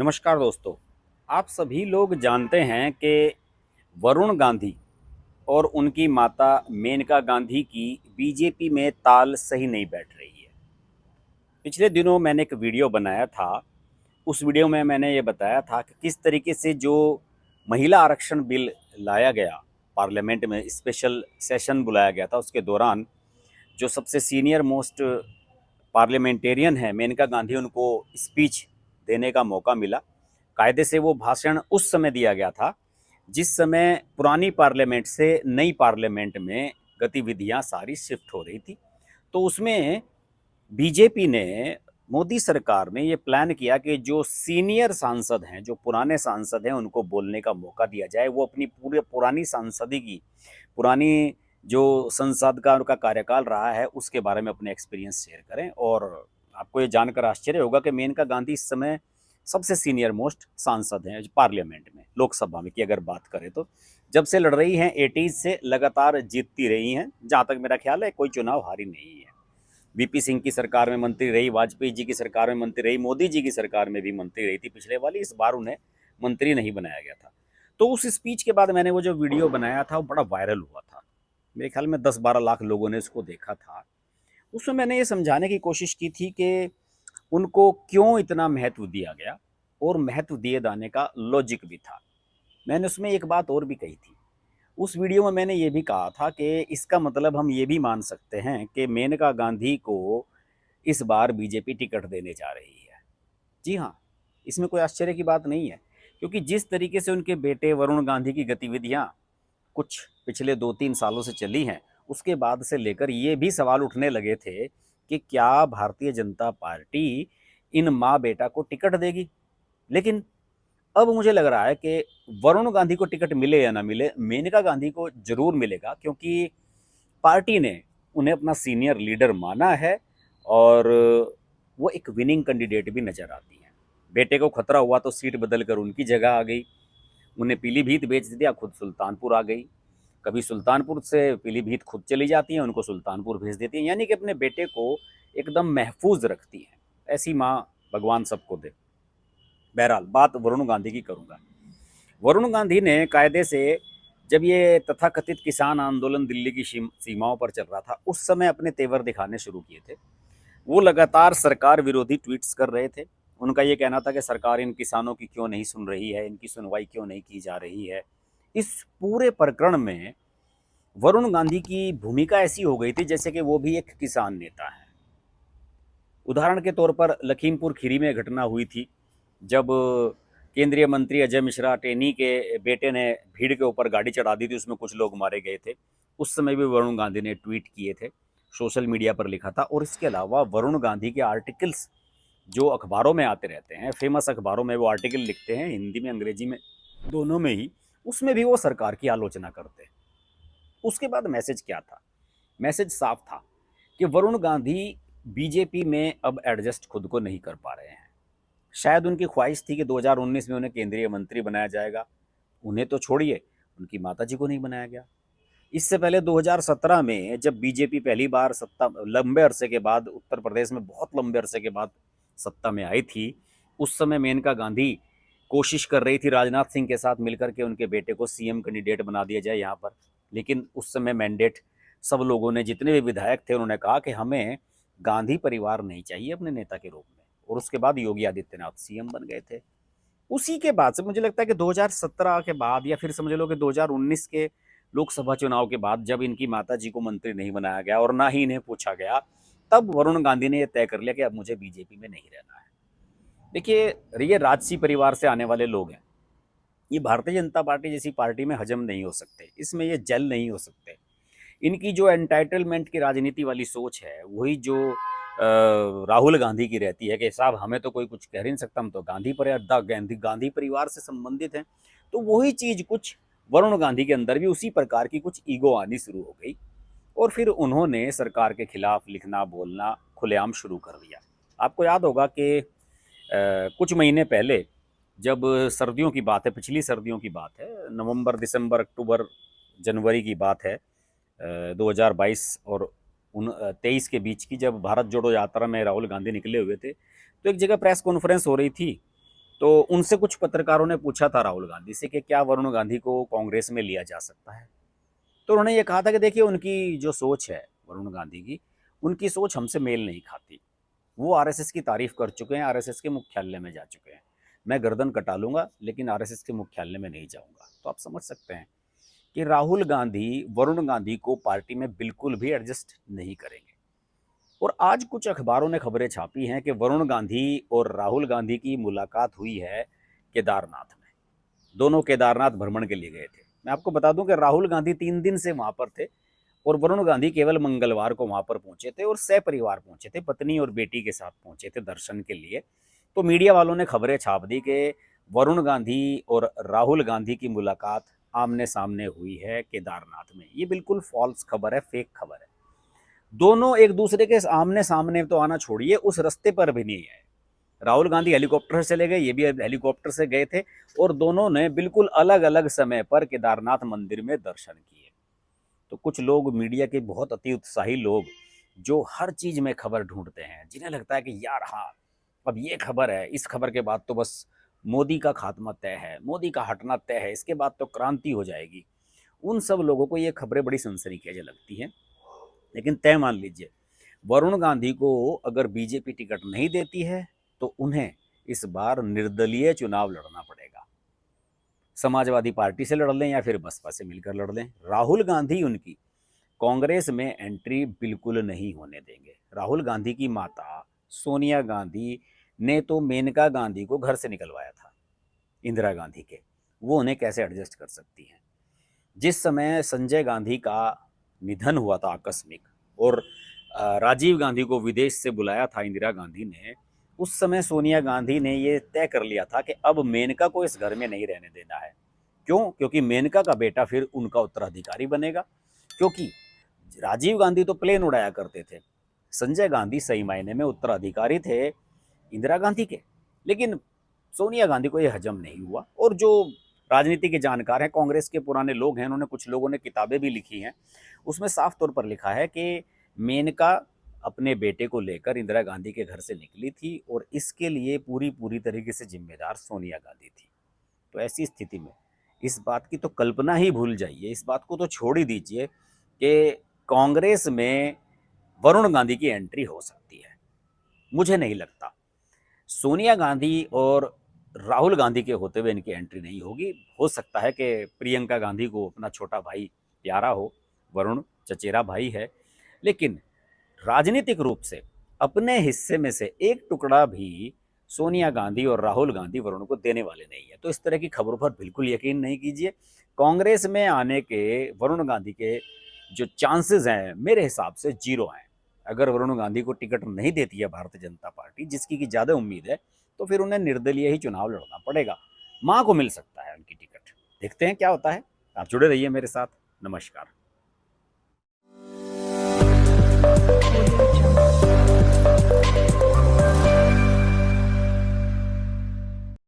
नमस्कार दोस्तों। आप सभी लोग जानते हैं कि वरुण गांधी और उनकी माता मेनका गांधी की बीजेपी में ताल सही नहीं बैठ रही है। पिछले दिनों मैंने एक वीडियो बनाया था। उस वीडियो में मैंने ये बताया था कि किस तरीके से जो महिला आरक्षण बिल लाया गया, पार्लियामेंट में स्पेशल सेशन बुलाया गया था, उसके दौरान जो सबसे सीनियर मोस्ट पार्लियामेंटेरियन है मेनका गांधी, उनको स्पीच देने का मौका मिला। कायदे से वो भाषण उस समय दिया गया था जिस समय पुरानी पार्लियामेंट से नई पार्लियामेंट में गतिविधियां सारी शिफ्ट हो रही थी। तो उसमें बीजेपी ने, मोदी सरकार ने ये प्लान किया कि जो सीनियर सांसद हैं, जो पुराने सांसद हैं, उनको बोलने का मौका दिया जाए। वो अपनी पूरे पुरानी सांसदी की, पुरानी जो संसद का उनका कार्यकाल रहा है, उसके बारे में अपने एक्सपीरियंस शेयर करें। और आपको ये जानकर आश्चर्य होगा कि मेनका गांधी इस समय सबसे सीनियर मोस्ट सांसद हैं पार्लियामेंट में, लोकसभा में की अगर बात करें तो। जब से लड़ रही हैं 80s से लगातार जीतती रही हैं। जहाँ तक मेरा ख्याल है कोई चुनाव हारी नहीं है। वीपी सिंह की सरकार में मंत्री रही, वाजपेयी जी की सरकार में मंत्री रही, मोदी जी की सरकार में भी मंत्री रही थी पिछले वाली। इस बार उन्हें मंत्री नहीं बनाया गया था। तो उस स्पीच के बाद मैंने वो जो वीडियो बनाया था वो बड़ा वायरल हुआ था। मेरे ख्याल में 10-12 लाख लोगों ने उसको देखा था। उसमें मैंने ये समझाने की कोशिश की थी कि उनको क्यों इतना महत्व दिया गया, और महत्व दिए जाने का लॉजिक भी था। मैंने उसमें एक बात और भी कही थी। उस वीडियो में मैंने ये भी कहा था कि इसका मतलब हम ये भी मान सकते हैं कि मेनका गांधी को इस बार बीजेपी टिकट देने जा रही है। जी हाँ, इसमें कोई आश्चर्य की बात नहीं है, क्योंकि जिस तरीके से उनके बेटे वरुण गांधी की गतिविधियां कुछ पिछले 2-3 सालों से चली हैं, उसके बाद से लेकर ये भी सवाल उठने लगे थे कि क्या भारतीय जनता पार्टी इन माँ बेटा को टिकट देगी। लेकिन अब मुझे लग रहा है कि वरुण गांधी को टिकट मिले या ना मिले, मेनका गांधी को जरूर मिलेगा, क्योंकि पार्टी ने उन्हें अपना सीनियर लीडर माना है और वो एक विनिंग कैंडिडेट भी नजर आती है। बेटे को खतरा हुआ तो सीट बदल कर उनकी जगह आ गई, उन्हें पीलीभीत बेच दिया, खुद सुल्तानपुर आ गई। कभी सुल्तानपुर से पीलीभीत खुद चली जाती हैं, उनको सुल्तानपुर भेज देती हैं, यानी कि अपने बेटे को एकदम महफूज रखती हैं। ऐसी माँ भगवान सबको दे। बहरहाल बात वरुण गांधी की करूंगा। वरुण गांधी ने कायदे से, जब ये तथाकथित किसान आंदोलन दिल्ली की सीमाओं पर चल रहा था, उस समय अपने तेवर दिखाने शुरू किए थे। वो लगातार सरकार विरोधी ट्वीट्स कर रहे थे। उनका ये कहना था कि सरकार इन किसानों की क्यों नहीं सुन रही है, इनकी सुनवाई क्यों नहीं की जा रही है। इस पूरे प्रकरण में वरुण गांधी की भूमिका ऐसी हो गई थी जैसे कि वो भी एक किसान नेता है। उदाहरण के तौर पर लखीमपुर खीरी में घटना हुई थी, जब केंद्रीय मंत्री अजय मिश्रा टेनी के बेटे ने भीड़ के ऊपर गाड़ी चढ़ा दी थी, उसमें कुछ लोग मारे गए थे। उस समय भी वरुण गांधी ने ट्वीट किए थे, सोशल मीडिया पर लिखा था। और इसके अलावा वरुण गांधी के आर्टिकल्स जो अखबारों में आते रहते हैं, फेमस अखबारों में वो आर्टिकल लिखते हैं, हिंदी में अंग्रेजी में दोनों में ही, उसमें भी वो सरकार की आलोचना करते हैं। उसके बाद मैसेज क्या था? मैसेज साफ था कि वरुण गांधी बीजेपी में अब एडजस्ट खुद को नहीं कर पा रहे हैं। शायद उनकी ख्वाहिश थी कि 2019 में उन्हें केंद्रीय मंत्री बनाया जाएगा। उन्हें तो छोड़िए, उनकी माताजी को नहीं बनाया गया। इससे पहले 2017 में जब बीजेपी पहली बार सत्ता, लंबे अरसे के बाद, उत्तर प्रदेश में बहुत लंबे अरसे के बाद सत्ता में आई थी, उस समय मेनका गांधी कोशिश कर रही थी राजनाथ सिंह के साथ मिलकर के उनके बेटे को सीएम कैंडिडेट बना दिया जाए यहाँ पर। लेकिन उस समय मैंडेट सब लोगों ने, जितने भी विधायक थे, उन्होंने कहा कि हमें गांधी परिवार नहीं चाहिए अपने नेता के रूप में। और उसके बाद योगी आदित्यनाथ सीएम बन गए थे। उसी के बाद से मुझे लगता है कि 2017 के बाद, या फिर समझ लो कि 2019 के लोकसभा चुनाव के बाद, जब इनकी माताजी को मंत्री नहीं बनाया गया और ना ही इन्हें पूछा गया, तब वरुण गांधी ने यह तय कर लिया कि अब मुझे बीजेपी में नहीं रहना है। देखिए, ये राजसी परिवार से आने वाले लोग हैं। ये भारतीय जनता पार्टी जैसी पार्टी में हजम नहीं हो सकते, इसमें ये जल नहीं हो सकते। इनकी जो एंटाइटलमेंट की राजनीति वाली सोच है, वही जो राहुल गांधी की रहती है कि साहब हमें तो कोई कुछ कह नहीं सकता, हम तो गांधी परिवार से संबंधित हैं। तो वही चीज कुछ वरुण गांधी के अंदर भी उसी प्रकार की कुछ ईगो आनी शुरू हो गई, और फिर उन्होंने सरकार के खिलाफ लिखना बोलना खुलेआम शुरू कर दिया। आपको याद होगा कि कुछ महीने पहले, जब सर्दियों की बात है, पिछली सर्दियों की बात है, नवंबर दिसंबर अक्टूबर जनवरी की बात है, 2022 और 23 के बीच की, जब भारत जोड़ो यात्रा में राहुल गांधी निकले हुए थे, तो एक जगह प्रेस कॉन्फ्रेंस हो रही थी। तो उनसे कुछ पत्रकारों ने पूछा था राहुल गांधी से कि क्या वरुण गांधी को कांग्रेस में लिया जा सकता है। तो उन्होंने ये कहा था कि देखिए उनकी जो सोच है वरुण गांधी की, उनकी सोच हमसे मेल नहीं खाती। वो आरएसएस की तारीफ कर चुके हैं, आरएसएस के मुख्यालय में जा चुके हैं। मैं गर्दन कटा लूंगा लेकिन आरएसएस के मुख्यालय में नहीं जाऊंगा। तो आप समझ सकते हैं कि राहुल गांधी वरुण गांधी को पार्टी में बिल्कुल भी एडजस्ट नहीं करेंगे। और आज कुछ अखबारों ने खबरें छापी हैं कि वरुण गांधी और राहुल गांधी की मुलाकात हुई है केदारनाथ में। दोनों केदारनाथ भ्रमण के लिए गए थे। मैं आपको बता दूं कि राहुल गांधी 3 दिन से वहां पर थे और वरुण गांधी केवल मंगलवार को वहां पर पहुंचे थे और सपरिवार पहुंचे थे, पत्नी और बेटी के साथ पहुंचे थे दर्शन के लिए। तो मीडिया वालों ने खबरें छाप दी कि वरुण गांधी और राहुल गांधी की मुलाकात आमने सामने हुई है केदारनाथ में। ये बिल्कुल फॉल्स खबर है, फेक खबर है। दोनों एक दूसरे के आमने सामने तो आना छोड़िए, उस रास्ते पर भी नहीं आए। राहुल गांधी हेलीकॉप्टर से चले गए, ये भी हेलीकॉप्टर से गए थे और दोनों ने बिल्कुल अलग अलग समय पर केदारनाथ मंदिर में दर्शन किए। तो कुछ लोग, मीडिया के बहुत अति उत्साही लोग, जो हर चीज में खबर ढूंढते हैं, जिन्हें लगता है कि यार हाँ, अब ये खबर है, इस खबर के बाद तो बस मोदी का खात्मा तय है, मोदी का हटना तय है, इसके बाद तो क्रांति हो जाएगी। उन सब लोगों को ये खबरें बड़ी सनसनीखेज लगती हैं। लेकिन तय मान लीजिए, वरुण गांधी को अगर बीजेपी टिकट नहीं देती है तो उन्हें इस बार निर्दलीय चुनाव लड़ना पड़ेगा। समाजवादी पार्टी से लड़ लें या फिर बसपा से मिलकर लड़ लें। राहुल गांधी उनकी कांग्रेस में एंट्री बिल्कुल नहीं होने देंगे। राहुल गांधी की माता सोनिया गांधी ने तो मेनका गांधी को घर से निकलवाया था, इंदिरा गांधी के। वो उन्हें कैसे एडजस्ट कर सकती हैं। जिस समय संजय गांधी का निधन हुआ था आकस्मिक और राजीव गांधी को विदेश से बुलाया था इंदिरा गांधी ने, उस समय सोनिया गांधी ने ये तय कर लिया था कि अब मेनका को इस घर में नहीं रहने देना है। क्यों? क्योंकि मेनका का बेटा फिर उनका उत्तराधिकारी बनेगा। क्योंकि राजीव गांधी तो प्लेन उड़ाया करते थे, संजय गांधी सही मायने में उत्तराधिकारी थे इंदिरा गांधी के। लेकिन सोनिया गांधी को यह हजम नहीं हुआ और जो राजनीति के जानकार हैं, कांग्रेस के पुराने लोग हैं, उन्होंने, कुछ लोगों ने किताबें भी लिखी हैं, उसमें साफ तौर पर लिखा है कि मेनका अपने बेटे को लेकर इंदिरा गांधी के घर से निकली थी और इसके लिए पूरी पूरी तरीके से जिम्मेदार सोनिया गांधी थी। तो ऐसी स्थिति में इस बात की तो कल्पना ही भूल जाइए, इस बात को तो छोड़ ही दीजिए कि कांग्रेस में वरुण गांधी की एंट्री हो सकती है। मुझे नहीं लगता। सोनिया गांधी और राहुल गांधी के होते हुए इनकी एंट्री नहीं होगी। हो सकता है कि प्रियंका गांधी को अपना छोटा भाई प्यारा हो, वरुण चचेरा भाई है, लेकिन राजनीतिक रूप से अपने हिस्से में से एक टुकड़ा भी सोनिया गांधी और राहुल गांधी वरुण को देने वाले नहीं है। तो इस तरह की खबरों पर बिल्कुल यकीन नहीं कीजिए। कांग्रेस में आने के वरुण गांधी के जो चांसेस हैं मेरे हिसाब से जीरो हैं। अगर वरुण गांधी को टिकट नहीं देती है भारतीय जनता पार्टी, जिसकी की ज़्यादा उम्मीद है, तो फिर उन्हें निर्दलीय ही चुनाव लड़ना पड़ेगा। माँ को मिल सकता है उनकी टिकट। देखते हैं क्या होता है। आप जुड़े रहिए मेरे साथ। नमस्कार।